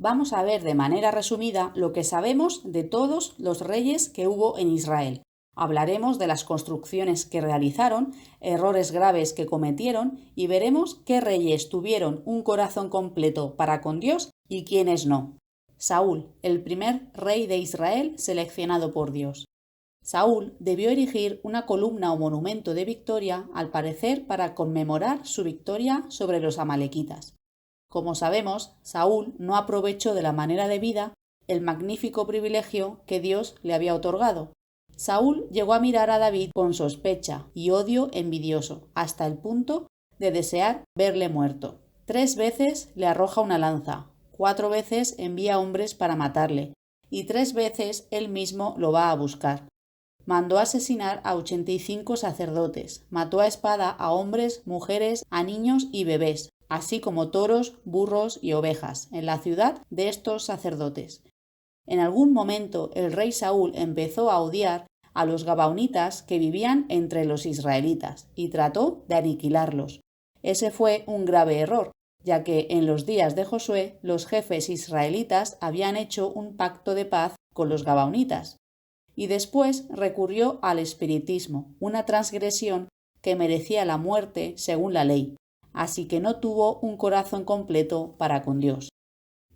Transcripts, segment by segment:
Vamos a ver de manera resumida lo que sabemos de todos los reyes que hubo en Israel. Hablaremos de las construcciones que realizaron, errores graves que cometieron y veremos qué reyes tuvieron un corazón completo para con Dios y quiénes no. Saúl, el primer rey de Israel seleccionado por Dios. Saúl debió erigir una columna o monumento de victoria, al parecer para conmemorar su victoria sobre los amalequitas. Como sabemos, Saúl no aprovechó de la manera debida el magnífico privilegio que Dios le había otorgado. Saúl llegó a mirar a David con sospecha y odio envidioso, hasta el punto de desear verle muerto. 3 veces le arroja una lanza, 4 veces envía hombres para matarle, y 3 veces él mismo lo va a buscar. Mandó asesinar a 85 sacerdotes, mató a espada a hombres, mujeres, a niños y bebés, así como toros, burros y ovejas, en la ciudad de estos sacerdotes. En algún momento el rey Saúl empezó a odiar a los gabaonitas que vivían entre los israelitas y trató de aniquilarlos. Ese fue un grave error, ya que en los días de Josué los jefes israelitas habían hecho un pacto de paz con los gabaonitas. Y después recurrió al espiritismo, una transgresión que merecía la muerte según la ley, así que no tuvo un corazón completo para con Dios.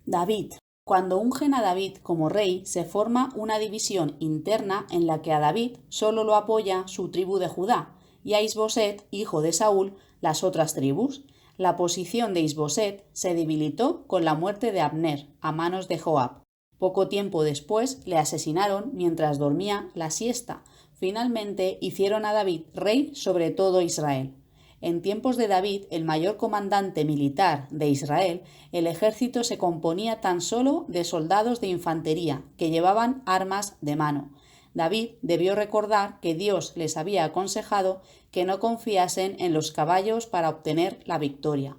David. Cuando ungen a David como rey, se forma una división interna en la que a David solo lo apoya su tribu de Judá y a Isboset, hijo de Saúl, las otras tribus. La posición de Isboset se debilitó con la muerte de Abner a manos de Joab. Poco tiempo después le asesinaron mientras dormía la siesta. Finalmente hicieron a David rey sobre todo Israel. En tiempos de David, el mayor comandante militar de Israel, el ejército se componía tan solo de soldados de infantería que llevaban armas de mano. David debió recordar que Dios les había aconsejado que no confiasen en los caballos para obtener la victoria.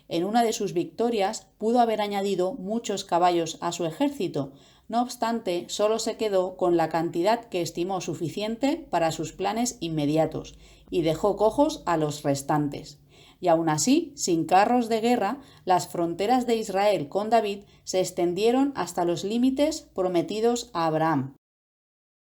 En una de sus victorias pudo haber añadido muchos caballos a su ejército, no obstante, solo se quedó con la cantidad que estimó suficiente para sus planes inmediatos y dejó cojos a los restantes. Y aún así, sin carros de guerra, las fronteras de Israel con David se extendieron hasta los límites prometidos a Abraham.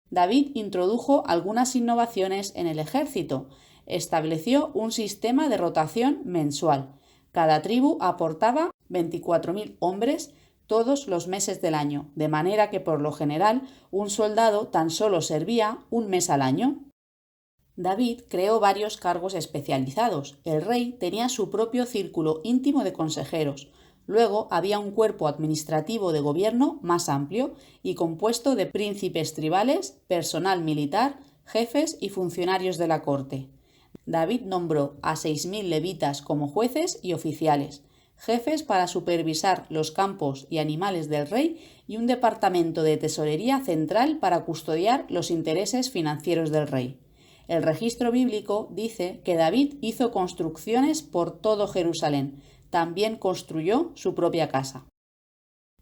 David introdujo algunas innovaciones en el ejército. Estableció un sistema de rotación mensual. Cada tribu aportaba 24.000 hombres todos los meses del año, de manera que por lo general un soldado tan solo servía un mes al año. David creó varios cargos especializados. El rey tenía su propio círculo íntimo de consejeros. Luego había un cuerpo administrativo de gobierno más amplio y compuesto de príncipes tribales, personal militar, jefes y funcionarios de la corte. David nombró a 6.000 levitas como jueces y oficiales, jefes para supervisar los campos y animales del rey y un departamento de tesorería central para custodiar los intereses financieros del rey. El registro bíblico dice que David hizo construcciones por todo Jerusalén. También construyó su propia casa.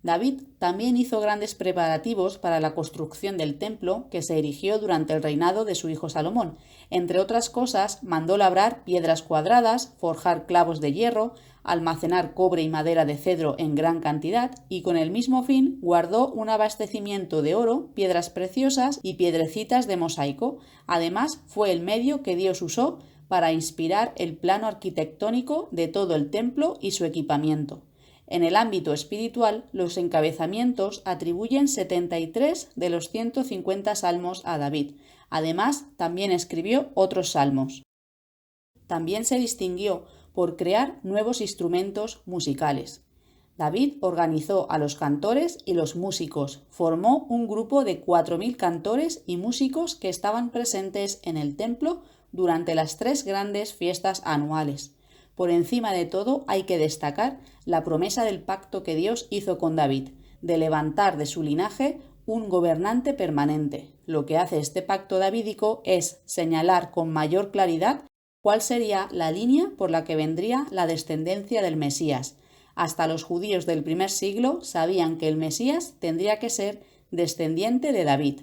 David también hizo grandes preparativos para la construcción del templo que se erigió durante el reinado de su hijo Salomón. Entre otras cosas, mandó labrar piedras cuadradas, forjar clavos de hierro, almacenar cobre y madera de cedro en gran cantidad y con el mismo fin guardó un abastecimiento de oro, piedras preciosas y piedrecitas de mosaico. Además, fue el medio que Dios usó para inspirar el plano arquitectónico de todo el templo y su equipamiento. En el ámbito espiritual, los encabezamientos atribuyen 73 de los 150 salmos a David. Además, también escribió otros salmos. También se distinguió por crear nuevos instrumentos musicales. David organizó a los cantores y los músicos, formó un grupo de 4.000 cantores y músicos que estaban presentes en el templo durante las 3 grandes fiestas anuales. Por encima de todo hay que destacar la promesa del pacto que Dios hizo con David, de levantar de su linaje un gobernante permanente. Lo que hace este pacto davídico es señalar con mayor claridad cuál sería la línea por la que vendría la descendencia del Mesías. Hasta los judíos del primer siglo sabían que el Mesías tendría que ser descendiente de David.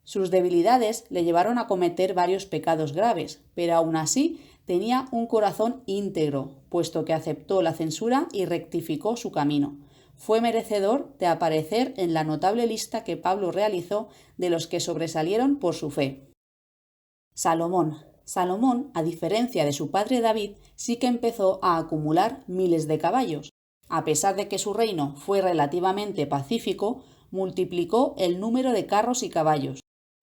Sus debilidades le llevaron a cometer varios pecados graves, pero aún así tenía un corazón íntegro, puesto que aceptó la censura y rectificó su camino. fue merecedor de aparecer en la notable lista que Pablo realizó de los que sobresalieron por su fe. Salomón. Salomón, a diferencia de su padre David, sí que empezó a acumular miles de caballos. A pesar de que su reino fue relativamente pacífico, multiplicó el número de carros y caballos.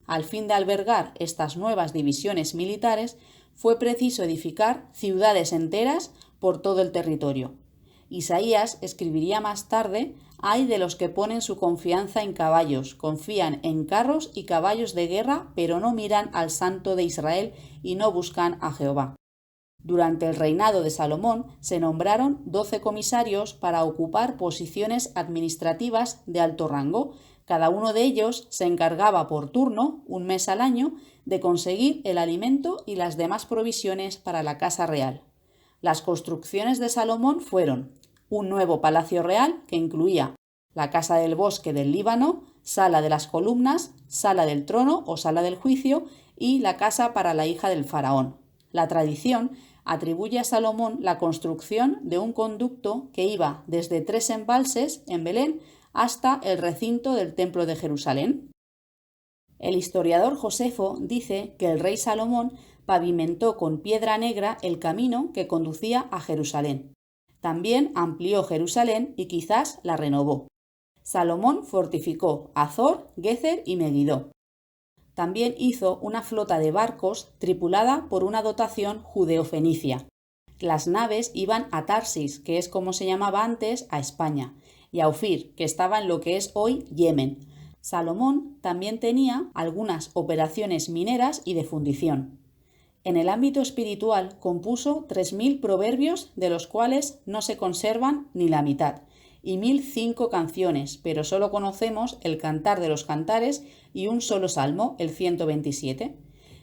Al fin de albergar estas nuevas divisiones militares, fue preciso edificar ciudades enteras por todo el territorio. Isaías escribiría más tarde: «Ay de los que ponen su confianza en caballos, confían en carros y caballos de guerra, pero no miran al Santo de Israel y no buscan a Jehová». Durante el reinado de Salomón se nombraron 12 comisarios para ocupar posiciones administrativas de alto rango. Cada uno de ellos se encargaba por turno, un mes al año, de conseguir el alimento y las demás provisiones para la casa real. Las construcciones de Salomón fueron: un nuevo palacio real que incluía la casa del bosque del Líbano, sala de las columnas, sala del trono o sala del juicio y la casa para la hija del faraón. La tradición atribuye a Salomón la construcción de un conducto que iba desde 3 embalses en Belén hasta el recinto del Templo de Jerusalén. El historiador Josefo dice que el rey Salomón pavimentó con piedra negra el camino que conducía a Jerusalén. También amplió Jerusalén y quizás la renovó. Salomón fortificó Azor, Gezer y Megiddo. También hizo una flota de barcos tripulada por una dotación judeo-fenicia. Las naves iban a Tarsis, que es como se llamaba antes a España, y a Ofir, que estaba en lo que es hoy Yemen. Salomón también tenía algunas operaciones mineras y de fundición. En el ámbito espiritual compuso 3.000 proverbios, de los cuales no se conservan ni la mitad, y 1.005 canciones, pero solo conocemos el Cantar de los Cantares y un solo salmo, el 127.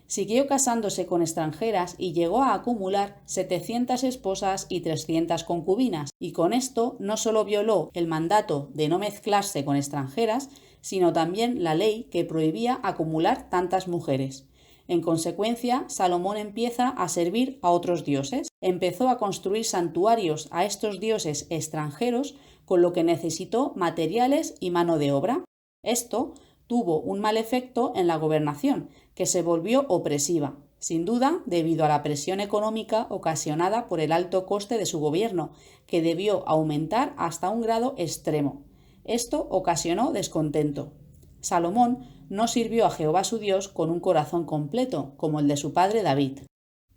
Siguió casándose con extranjeras y llegó a acumular 700 esposas y 300 concubinas, y con esto no solo violó el mandato de no mezclarse con extranjeras, sino también la ley que prohibía acumular tantas mujeres. En consecuencia, Salomón empieza a servir a otros dioses. Empezó a construir santuarios a estos dioses extranjeros, con lo que necesitó materiales y mano de obra. Esto tuvo un mal efecto en la gobernación, que se volvió opresiva, sin duda debido a la presión económica ocasionada por el alto coste de su gobierno, que debió aumentar hasta un grado extremo. Esto ocasionó descontento. Salomón no sirvió a Jehová su Dios con un corazón completo, como el de su padre David.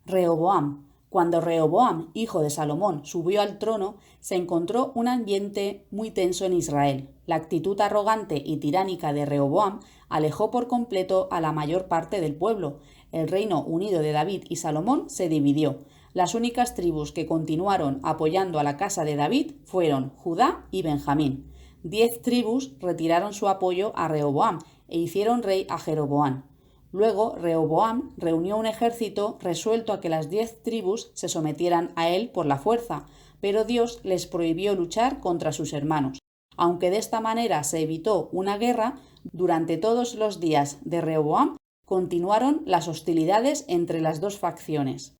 Rehoboam. Cuando Rehoboam, hijo de Salomón, subió al trono, se encontró un ambiente muy tenso en Israel. La actitud arrogante y tiránica de Rehoboam alejó por completo a la mayor parte del pueblo. El reino unido de David y Salomón se dividió. Las únicas tribus que continuaron apoyando a la casa de David fueron Judá y Benjamín. 10 tribus retiraron su apoyo a Rehoboam e hicieron rey a Jeroboam. Luego Rehoboam reunió un ejército resuelto a que las 10 tribus se sometieran a él por la fuerza, pero Dios les prohibió luchar contra sus hermanos. Aunque de esta manera se evitó una guerra, durante todos los días de Rehoboam continuaron las hostilidades entre las dos facciones.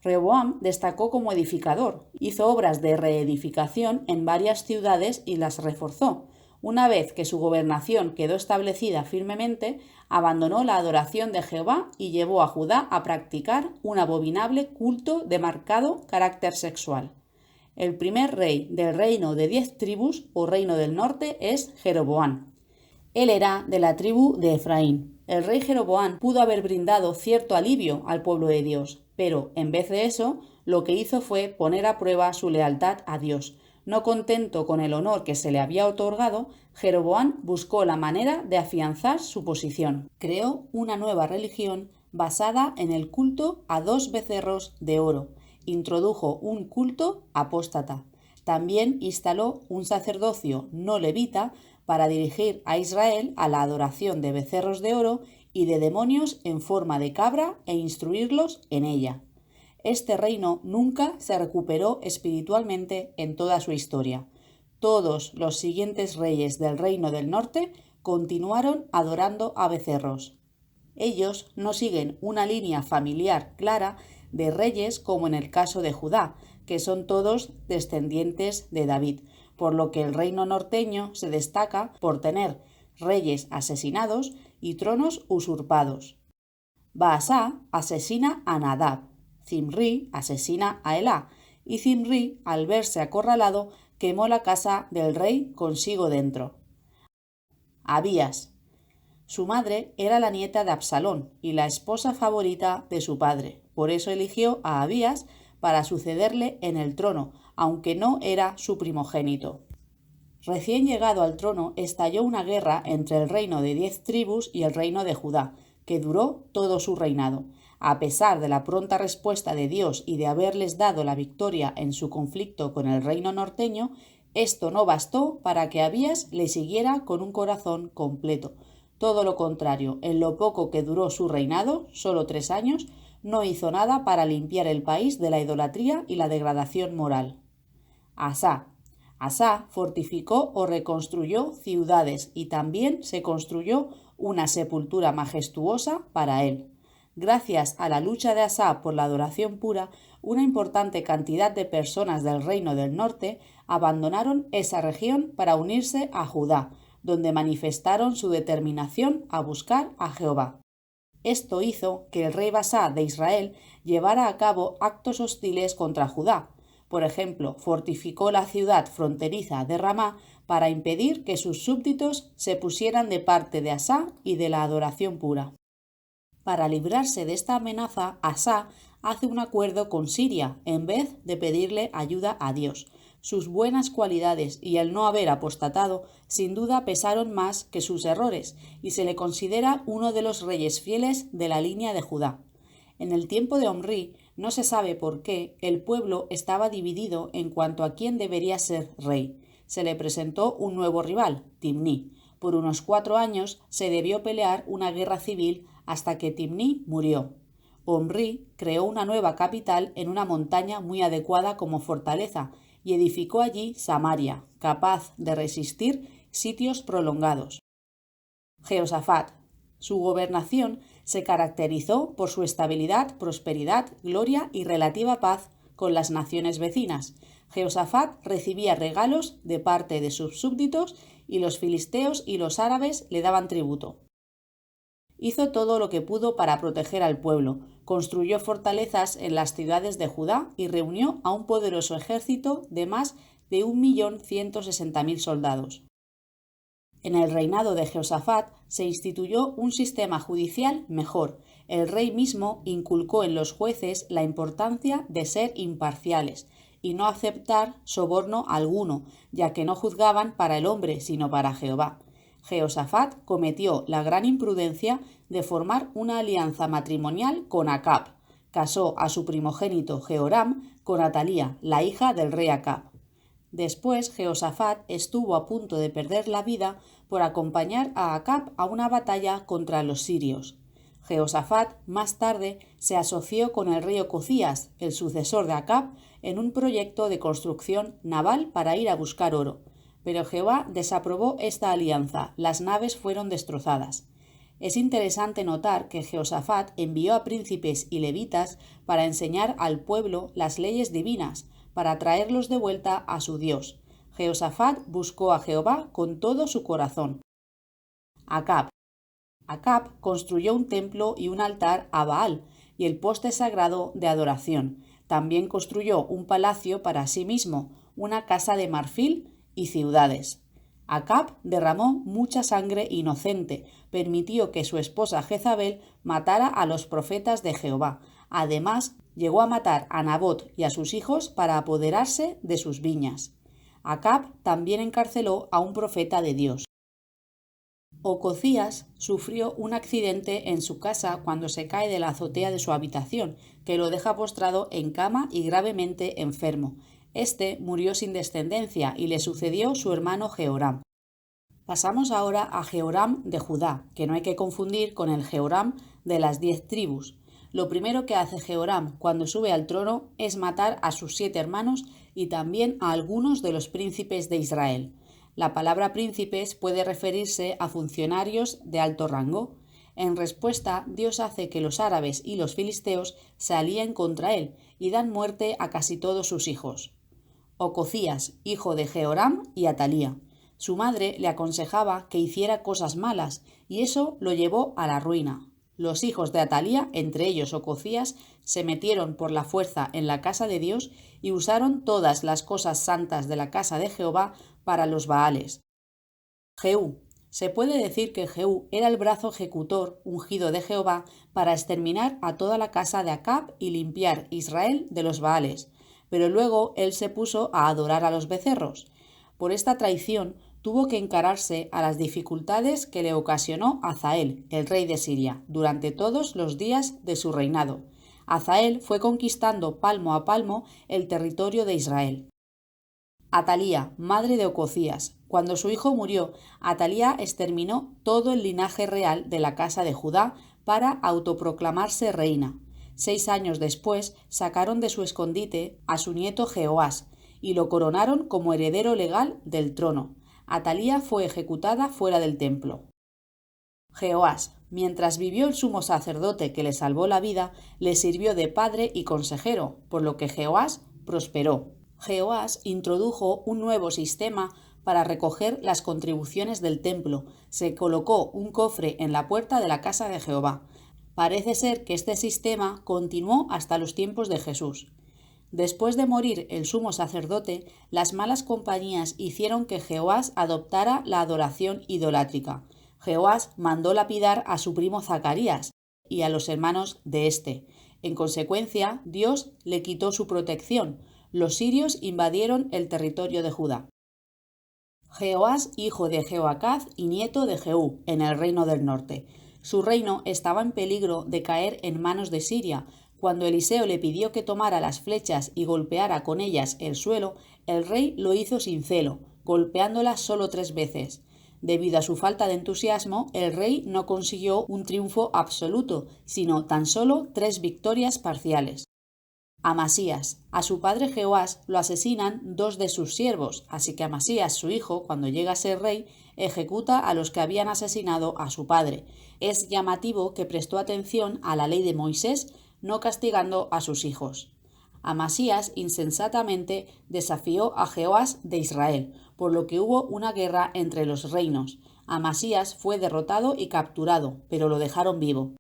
Rehoboam destacó como edificador, hizo obras de reedificación en varias ciudades y las reforzó. Una vez que su gobernación quedó establecida firmemente, abandonó la adoración de Jehová y llevó a Judá a practicar un abominable culto de marcado carácter sexual. El primer rey del reino de 10 tribus o reino del norte es Jeroboam. Él era de la tribu de Efraín. El rey Jeroboam pudo haber brindado cierto alivio al pueblo de Dios, pero en vez de eso, lo que hizo fue poner a prueba su lealtad a Dios. No contento con el honor que se le había otorgado, Jeroboam buscó la manera de afianzar su posición. Creó una nueva religión basada en el culto a 2 becerros de oro. Introdujo un culto apóstata. También instaló un sacerdocio no levita para dirigir a Israel a la adoración de becerros de oro y de demonios en forma de cabra e instruirlos en ella. Este reino nunca se recuperó espiritualmente en toda su historia. Todos los siguientes reyes del reino del norte continuaron adorando a becerros. Ellos no siguen una línea familiar clara de reyes como en el caso de Judá, que son todos descendientes de David. por lo que el reino norteño se destaca por tener reyes asesinados y tronos usurpados. Baasá asesina a Nadab, Zimri asesina a Elá, y Zimri, al verse acorralado, quemó la casa del rey consigo dentro. Abías. Su madre era la nieta de Absalón y la esposa favorita de su padre. Por eso eligió a Abías para sucederle en el trono, aunque no era su primogénito. Recién llegado al trono, estalló una guerra entre el reino de 10 tribus y el reino de Judá, que duró todo su reinado. A pesar de la pronta respuesta de Dios y de haberles dado la victoria en su conflicto con el reino norteño, esto no bastó para que Abías le siguiera con un corazón completo. Todo lo contrario, en lo poco que duró su reinado, solo 3 años, no hizo nada para limpiar el país de la idolatría y la degradación moral. Asá. Asá fortificó o reconstruyó ciudades y también se construyó una sepultura majestuosa para él. Gracias a la lucha de Asá por la adoración pura, una importante cantidad de personas del reino del norte abandonaron esa región para unirse a Judá, donde manifestaron su determinación a buscar a Jehová. Esto hizo que el rey Baasá de Israel llevara a cabo actos hostiles contra Judá. Por ejemplo, fortificó la ciudad fronteriza de Ramá para impedir que sus súbditos se pusieran de parte de Asá y de la adoración pura. Para librarse de esta amenaza, Asá hace un acuerdo con Siria en vez de pedirle ayuda a Dios. Sus buenas cualidades y el no haber apostatado sin duda pesaron más que sus errores y se le considera uno de los reyes fieles de la línea de Judá. En el tiempo de Omri, no se sabe por qué, el pueblo estaba dividido en cuanto a quién debería ser rey. Se le presentó un nuevo rival, Timní. Por unos 4 años se debió pelear una guerra civil hasta que Timní murió. Omri creó una nueva capital en una montaña muy adecuada como fortaleza y edificó allí Samaria, capaz de resistir sitios prolongados. Jehoshafat. Su gobernación se caracterizó por su estabilidad, prosperidad, gloria y relativa paz con las naciones vecinas. Jehoshafat recibía regalos de parte de sus súbditos y los filisteos y los árabes le daban tributo. Hizo todo lo que pudo para proteger al pueblo, construyó fortalezas en las ciudades de Judá y reunió a un poderoso ejército de más de 1.160.000 soldados. En el reinado de Jehoshafat se instituyó un sistema judicial mejor. El rey mismo inculcó en los jueces la importancia de ser imparciales y no aceptar soborno alguno, ya que no juzgaban para el hombre, sino para Jehová. Jehoshafat cometió la gran imprudencia de formar una alianza matrimonial con Acab. Casó a su primogénito Jehoram con Atalía, la hija del rey Acab. Después, Jehoshafat estuvo a punto de perder la vida por acompañar a Acab a una batalla contra los sirios. Jehoshafat más tarde se asoció con el rey Ocosías, el sucesor de Acab, en un proyecto de construcción naval para ir a buscar oro. Pero Jehová desaprobó esta alianza, las naves fueron destrozadas. Es interesante notar que Jehoshafat envió a príncipes y levitas para enseñar al pueblo las leyes divinas, para traerlos de vuelta a su Dios. Jehoshafat buscó a Jehová con todo su corazón. Acab. Acab construyó un templo y un altar a Baal y el poste sagrado de adoración. También construyó un palacio para sí mismo, una casa de marfil y ciudades. Acab derramó mucha sangre inocente, permitió que su esposa Jezabel matara a los profetas de Jehová. Además, llegó a matar a Nabot y a sus hijos para apoderarse de sus viñas. Acab también encarceló a un profeta de Dios. Ocosías sufrió un accidente en su casa cuando se cae de la azotea de su habitación, que lo deja postrado en cama y gravemente enfermo. Este murió sin descendencia y le sucedió su hermano Jehoram. Pasamos ahora a Jehoram de Judá, que no hay que confundir con el Jehoram de las 10 tribus. Lo primero que hace Jehoram cuando sube al trono es matar a sus 7 hermanos y también a algunos de los príncipes de Israel. La palabra príncipes puede referirse a funcionarios de alto rango. En respuesta, Dios hace que los árabes y los filisteos se alíen contra él y dan muerte a casi todos sus hijos. Ococías, hijo de Jehoram, y Atalía. Su madre le aconsejaba que hiciera cosas malas, y eso lo llevó a la ruina. Los hijos de Atalía, entre ellos Ococías, se metieron por la fuerza en la casa de Dios y usaron todas las cosas santas de la casa de Jehová para los Baales. Jehú. Se puede decir que Jehú era el brazo ejecutor ungido de Jehová para exterminar a toda la casa de Acab y limpiar Israel de los Baales, pero luego él se puso a adorar a los becerros. Por esta traición tuvo que encararse a las dificultades que le ocasionó Hazael, el rey de Siria, durante todos los días de su reinado. Hazael fue conquistando palmo a palmo el territorio de Israel. Atalía, madre de Ococías. Cuando su hijo murió, Atalía exterminó todo el linaje real de la casa de Judá para autoproclamarse reina. 6 años después sacaron de su escondite a su nieto Jehoás y lo coronaron como heredero legal del trono. Atalía fue ejecutada fuera del templo. Jehoás, mientras vivió el sumo sacerdote que le salvó la vida, le sirvió de padre y consejero, por lo que Jehoás prosperó. Jehoás introdujo un nuevo sistema para recoger las contribuciones del templo. Se colocó un cofre en la puerta de la casa de Jehová. Parece ser que este sistema continuó hasta los tiempos de Jesús. Después de morir el sumo sacerdote, las malas compañías hicieron que Jehoás adoptara la adoración idolátrica. Jehoás mandó lapidar a su primo Zacarías y a los hermanos de éste. En consecuencia, Dios le quitó su protección. Los sirios invadieron el territorio de Judá. Jehoás, hijo de Jehoacaz y nieto de Jehú, en el reino del norte. Su reino estaba en peligro de caer en manos de Siria. Cuando Eliseo le pidió que tomara las flechas y golpeara con ellas el suelo, el rey lo hizo sin celo, golpeándolas solo 3 veces. Debido a su falta de entusiasmo, el rey no consiguió un triunfo absoluto, sino tan solo 3 victorias parciales. Amasías. A su padre Jehoás lo asesinan 2 de sus siervos, así que Amasías, su hijo, cuando llega a ser rey, ejecuta a los que habían asesinado a su padre. Es llamativo que prestó atención a la ley de Moisés, no castigando a sus hijos. Amasías insensatamente desafió a Jehoás de Israel, por lo que hubo una guerra entre los reinos. Amasías fue derrotado y capturado, pero lo dejaron vivo.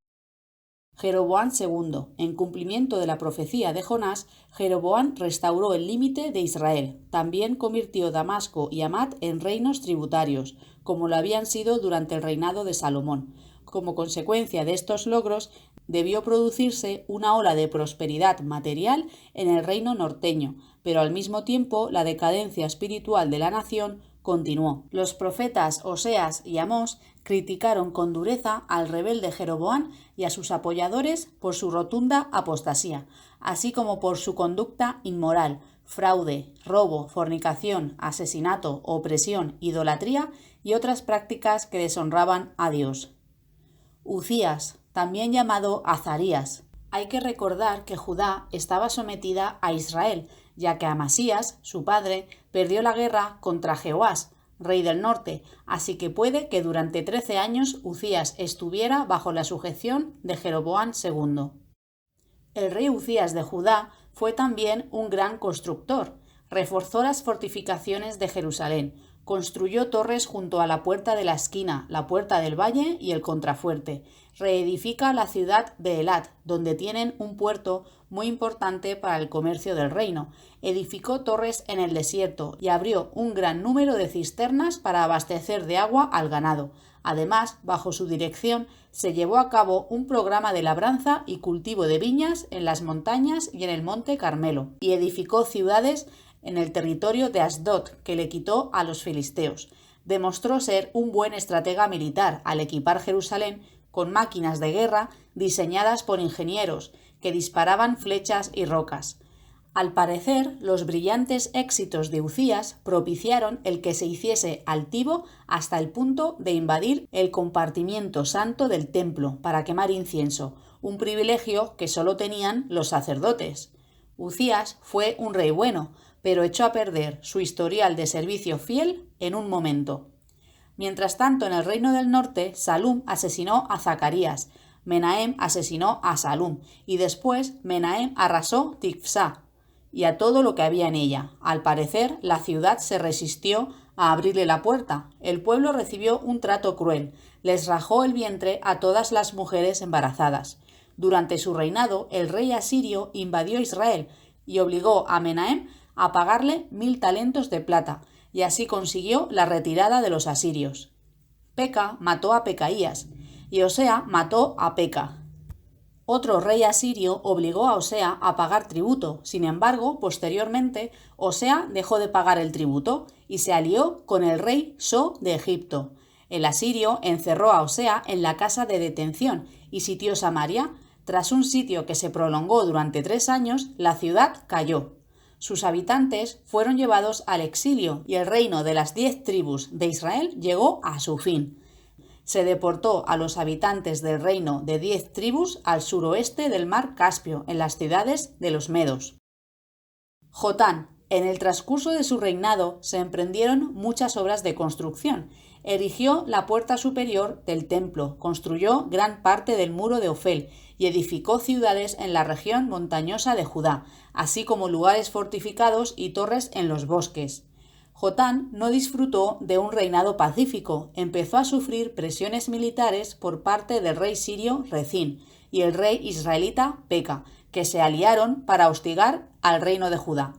Jeroboam II. En cumplimiento de la profecía de Jonás, Jeroboam restauró el límite de Israel. También convirtió Damasco y Hamat en reinos tributarios, como lo habían sido durante el reinado de Salomón. Como consecuencia de estos logros, debió producirse una ola de prosperidad material en el reino norteño, pero al mismo tiempo la decadencia espiritual de la nación continuó. Los profetas Oseas y Amós criticaron con dureza al rebelde Jeroboam y a sus apoyadores por su rotunda apostasía, así como por su conducta inmoral, fraude, robo, fornicación, asesinato, opresión, idolatría y otras prácticas que deshonraban a Dios. Uzías, también llamado Azarías. Hay que recordar que Judá estaba sometida a Israel, ya que Amasías, su padre, perdió la guerra contra Jehoás, rey del norte, así que puede que durante 13 años Uzías estuviera bajo la sujeción de Jeroboam II. El rey Uzías de Judá fue también un gran constructor. Reforzó las fortificaciones de Jerusalén, construyó torres junto a la puerta de la esquina, la puerta del valle y el contrafuerte. Reedifica la ciudad de Elat, donde tienen un puerto muy importante para el comercio del reino. Edificó torres en el desierto y abrió un gran número de cisternas para abastecer de agua al ganado. Además, bajo su dirección, se llevó a cabo un programa de labranza y cultivo de viñas en las montañas y en el monte Carmelo, y edificó ciudades en el territorio de Asdod, que le quitó a los filisteos. Demostró ser un buen estratega militar al equipar Jerusalén con máquinas de guerra diseñadas por ingenieros que disparaban flechas y rocas. Al parecer, los brillantes éxitos de Uzías propiciaron el que se hiciese altivo hasta el punto de invadir el compartimiento santo del templo para quemar incienso, un privilegio que solo tenían los sacerdotes. Uzías fue un rey bueno, pero echó a perder su historial de servicio fiel en un momento. Mientras tanto, en el reino del norte, Salum asesinó a Zacarías, Menahem asesinó a Salum y después Menahem arrasó Tifsá. y a todo lo que había en ella. Al parecer, la ciudad se resistió a abrirle la puerta. El pueblo recibió un trato cruel. Les rajó el vientre a todas las mujeres embarazadas. Durante su reinado, el rey asirio invadió Israel y obligó a Menahem a pagarle 1000 talentos de plata, y así consiguió la retirada de los asirios. Peca mató a Pecaías, y Osea mató a Peca. Otro rey asirio obligó a Osea a pagar tributo. Sin embargo, posteriormente, Osea dejó de pagar el tributo y se alió con el rey So de Egipto. El asirio encerró a Osea en la casa de detención y sitió Samaria. Tras un sitio que se prolongó durante 3 años, la ciudad cayó. Sus habitantes fueron llevados al exilio y el reino de las 10 tribus de Israel llegó a su fin. Se deportó a los habitantes del reino de 10 tribus al suroeste del mar Caspio, en las ciudades de los medos. Jotán. En el transcurso de su reinado se emprendieron muchas obras de construcción. Erigió la puerta superior del templo, construyó gran parte del muro de Ofel y edificó ciudades en la región montañosa de Judá, así como lugares fortificados y torres en los bosques. Jotán no disfrutó de un reinado pacífico, empezó a sufrir presiones militares por parte del rey sirio Rezín y el rey israelita Peca, que se aliaron para hostigar al reino de Judá.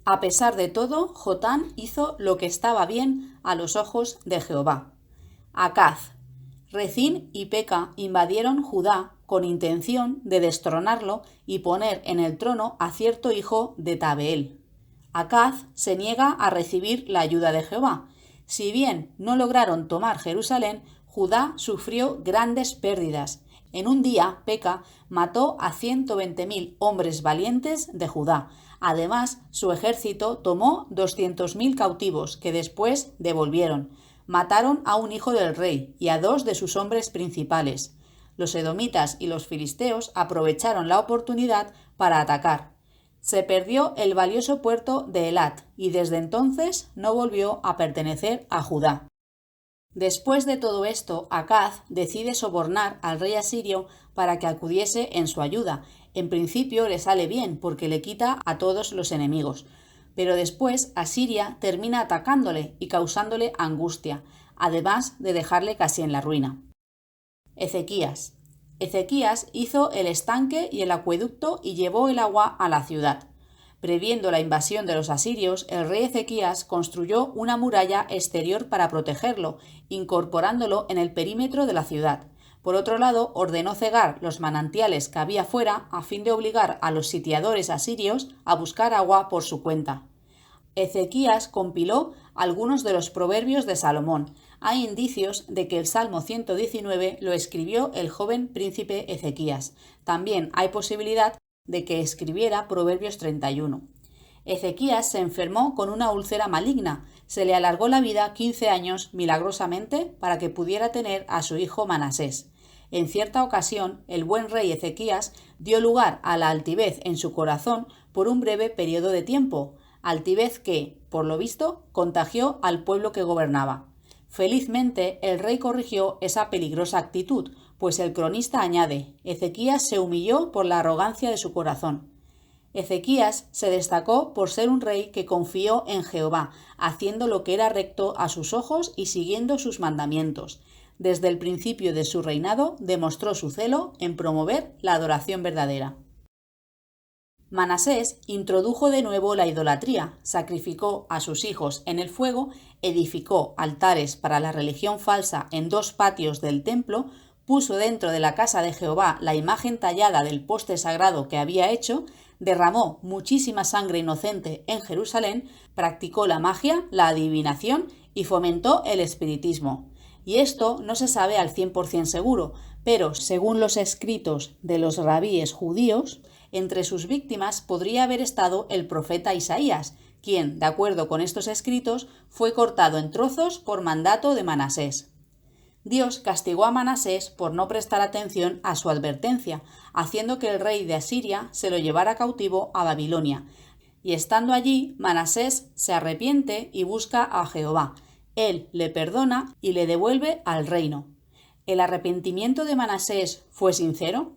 A pesar de todo, Jotán hizo lo que estaba bien a los ojos de Jehová. Acaz. Rezín y Peca invadieron Judá con intención de destronarlo y poner en el trono a cierto hijo de Tabeel. Acaz se niega a recibir la ayuda de Jehová. Si bien no lograron tomar Jerusalén, Judá sufrió grandes pérdidas. En un día, Peca mató a 120.000 hombres valientes de Judá. Además, su ejército tomó 200.000 cautivos, que después devolvieron. Mataron a un hijo del rey y a 2 de sus hombres principales. Los edomitas y los filisteos aprovecharon la oportunidad para atacar. Se perdió el valioso puerto de Elat y desde entonces no volvió a pertenecer a Judá. Después de todo esto, Acaz decide sobornar al rey asirio para que acudiese en su ayuda. En principio le sale bien porque le quita a todos los enemigos, pero después Asiria termina atacándole y causándole angustia, además de dejarle casi en la ruina. Ezequías. Ezequías hizo el estanque y el acueducto y llevó el agua a la ciudad. Previendo la invasión de los asirios, el rey Ezequías construyó una muralla exterior para protegerlo, incorporándolo en el perímetro de la ciudad. Por otro lado, ordenó cegar los manantiales que había fuera a fin de obligar a los sitiadores asirios a buscar agua por su cuenta. Ezequías compiló algunos de los proverbios de Salomón. Hay indicios de que el Salmo 119 lo escribió el joven príncipe Ezequías. También hay posibilidad de que escribiera Proverbios 31. Ezequías se enfermó con una úlcera maligna. Se le alargó la vida 15 años milagrosamente para que pudiera tener a su hijo Manasés. En cierta ocasión, el buen rey Ezequías dio lugar a la altivez en su corazón por un breve periodo de tiempo, altivez que, por lo visto, contagió al pueblo que gobernaba. Felizmente, el rey corrigió esa peligrosa actitud, pues el cronista añade: Ezequías se humilló por la arrogancia de su corazón. Ezequías se destacó por ser un rey que confió en Jehová, haciendo lo que era recto a sus ojos y siguiendo sus mandamientos. Desde el principio de su reinado demostró su celo en promover la adoración verdadera. Manasés introdujo de nuevo la idolatría, sacrificó a sus hijos en el fuego, edificó altares para la religión falsa en 2 patios del templo, puso dentro de la casa de Jehová la imagen tallada del poste sagrado que había hecho, derramó muchísima sangre inocente en Jerusalén, practicó la magia, la adivinación y fomentó el espiritismo. Y esto no se sabe al 100% seguro, pero según los escritos de los rabíes judíos, entre sus víctimas podría haber estado el profeta Isaías, quien, de acuerdo con estos escritos, fue cortado en trozos por mandato de Manasés. Dios castigó a Manasés por no prestar atención a su advertencia, haciendo que el rey de Asiria se lo llevara cautivo a Babilonia. Y estando allí, Manasés se arrepiente y busca a Jehová. Él le perdona y le devuelve al reino. ¿El arrepentimiento de Manasés fue sincero?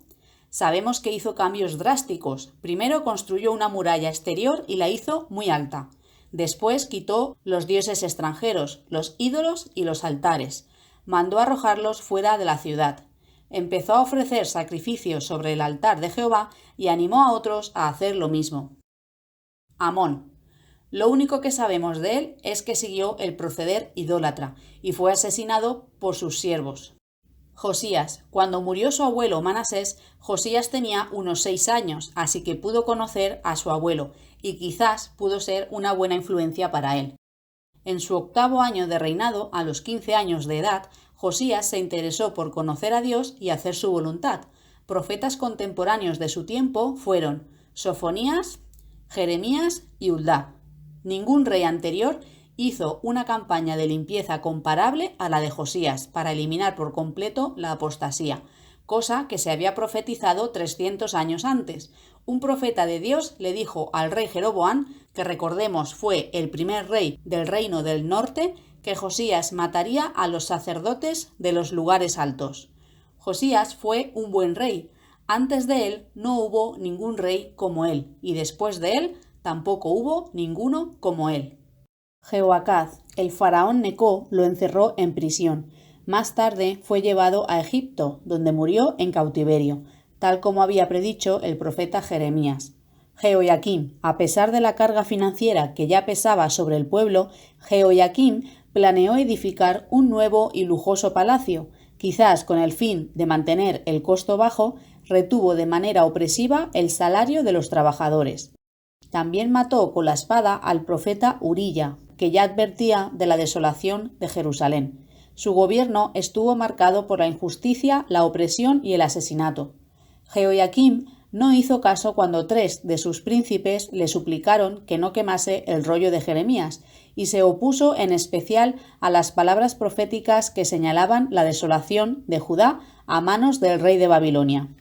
Sabemos que hizo cambios drásticos. Primero construyó una muralla exterior y la hizo muy alta. Después quitó los dioses extranjeros, los ídolos y los altares. Mandó arrojarlos fuera de la ciudad. Empezó a ofrecer sacrificios sobre el altar de Jehová y animó a otros a hacer lo mismo. Amón. Lo único que sabemos de él es que siguió el proceder idólatra y fue asesinado por sus siervos. Josías. Cuando murió su abuelo Manasés, Josías tenía unos 6 años, así que pudo conocer a su abuelo y quizás pudo ser una buena influencia para él. En su 8º año de reinado, a los 15 años de edad, Josías se interesó por conocer a Dios y hacer su voluntad. Profetas contemporáneos de su tiempo fueron Sofonías, Jeremías y Uldá. Ningún rey anterior hizo una campaña de limpieza comparable a la de Josías para eliminar por completo la apostasía, cosa que se había profetizado 300 años antes. Un profeta de Dios le dijo al rey Jeroboam, que recordemos fue el primer rey del reino del norte, que Josías mataría a los sacerdotes de los lugares altos. Josías fue un buen rey. Antes de él no hubo ningún rey como él, y después de él tampoco hubo ninguno como él. Jehoacaz, el faraón Necó, lo encerró en prisión. Más tarde fue llevado a Egipto, donde murió en cautiverio, tal como había predicho el profeta Jeremías. Jehoiaquim, a pesar de la carga financiera que ya pesaba sobre el pueblo, Jehoiaquim planeó edificar un nuevo y lujoso palacio. Quizás con el fin de mantener el costo bajo, retuvo de manera opresiva el salario de los trabajadores. También mató con la espada al profeta Urilla, que ya advertía de la desolación de Jerusalén. Su gobierno estuvo marcado por la injusticia, la opresión y el asesinato. Jehoiaquim no hizo caso cuando 3 de sus príncipes le suplicaron que no quemase el rollo de Jeremías, y se opuso en especial a las palabras proféticas que señalaban la desolación de Judá a manos del rey de Babilonia.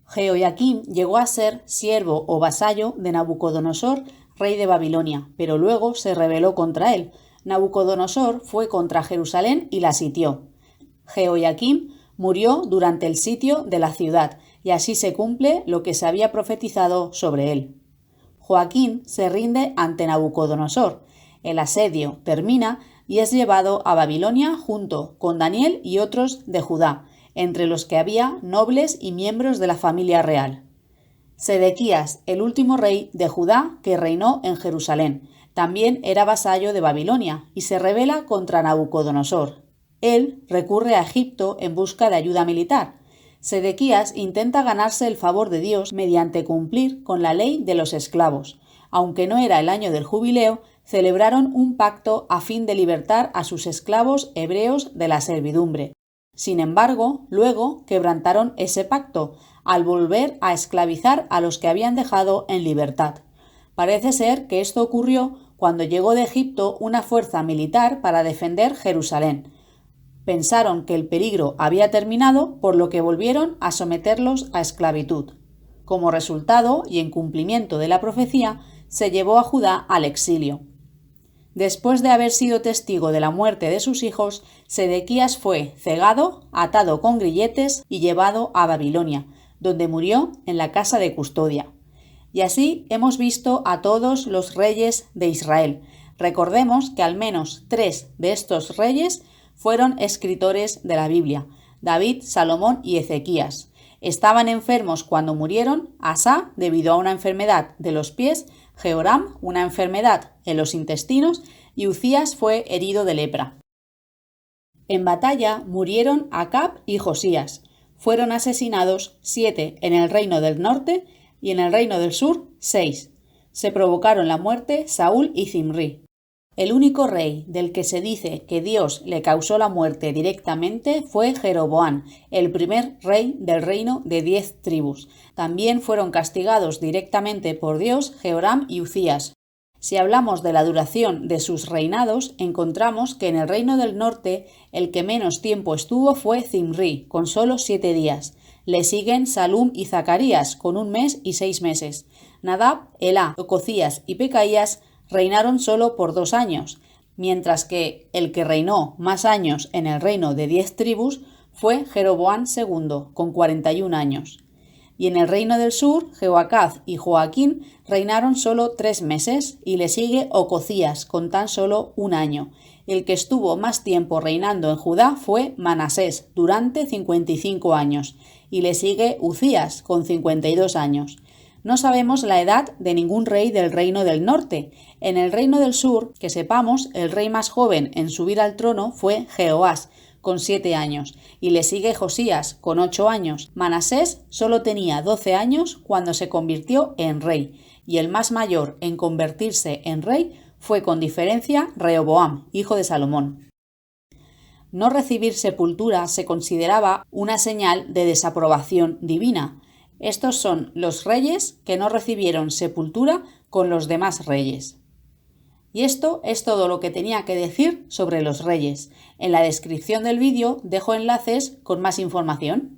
Jehoiaquim llegó a ser siervo o vasallo de Nabucodonosor, rey de Babilonia, pero luego se rebeló contra él. Nabucodonosor fue contra Jerusalén y la sitió. Jehoiaquim murió durante el sitio de la ciudad, y así se cumple lo que se había profetizado sobre él. Joaquín se rinde ante Nabucodonosor. El asedio termina y es llevado a Babilonia junto con Daniel y otros de Judá, entre los que había nobles y miembros de la familia real. Sedequías, el último rey de Judá que reinó en Jerusalén, también era vasallo de Babilonia y se rebela contra Nabucodonosor. Él recurre a Egipto en busca de ayuda militar. Sedequías intenta ganarse el favor de Dios mediante cumplir con la ley de los esclavos. Aunque no era el año del jubileo, celebraron un pacto a fin de libertar a sus esclavos hebreos de la servidumbre. Sin embargo, luego quebrantaron ese pacto, al volver a esclavizar a los que habían dejado en libertad. Parece ser que esto ocurrió cuando llegó de Egipto una fuerza militar para defender Jerusalén. Pensaron que el peligro había terminado, por lo que volvieron a someterlos a esclavitud. Como resultado, y en cumplimiento de la profecía, se llevó a Judá al exilio. Después de haber sido testigo de la muerte de sus hijos, Sedequías fue cegado, atado con grilletes y llevado a Babilonia, donde murió en la casa de custodia. Y así hemos visto a todos los reyes de Israel. Recordemos que al menos 3 de estos reyes fueron escritores de la Biblia: David, Salomón y Ezequías. Estaban enfermos cuando murieron: Asa, debido a una enfermedad de los pies; Jehoram, una enfermedad en los intestinos; y Uzías fue herido de lepra. En batalla murieron Acab y Josías. Fueron asesinados 7 en el reino del norte y en el reino del sur 6. Se provocaron la muerte Saúl y Zimri. El único rey del que se dice que Dios le causó la muerte directamente fue Jeroboam, el primer rey del reino de 10 tribus. También fueron castigados directamente por Dios Jehoram y Uzías. Si hablamos de la duración de sus reinados, encontramos que en el reino del norte el que menos tiempo estuvo fue Zimri, con solo 7 días. Le siguen Salum y Zacarías, con 1 mes y 6 meses. Nadab, Elá, Ococías y Pecaías reinaron solo por 2 años, mientras que el que reinó más años en el reino de 10 tribus fue Jeroboam II, con 41 años. Y en el reino del sur, Jehoacaz y Joaquín reinaron solo 3 meses, y le sigue Ococías, con tan solo 1 año. El que estuvo más tiempo reinando en Judá fue Manasés, durante 55 años, y le sigue Ucías, con 52 años. No sabemos la edad de ningún rey del reino del norte. En el reino del sur, que sepamos, el rey más joven en subir al trono fue Jehoás, con 7 años, y le sigue Josías, con 8 años. Manasés solo tenía 12 años cuando se convirtió en rey, y el más mayor en convertirse en rey fue con diferencia Rehoboam, hijo de Salomón. No recibir sepultura se consideraba una señal de desaprobación divina. Estos son los reyes que no recibieron sepultura con los demás reyes. Y esto es todo lo que tenía que decir sobre los reyes. En la descripción del vídeo dejo enlaces con más información.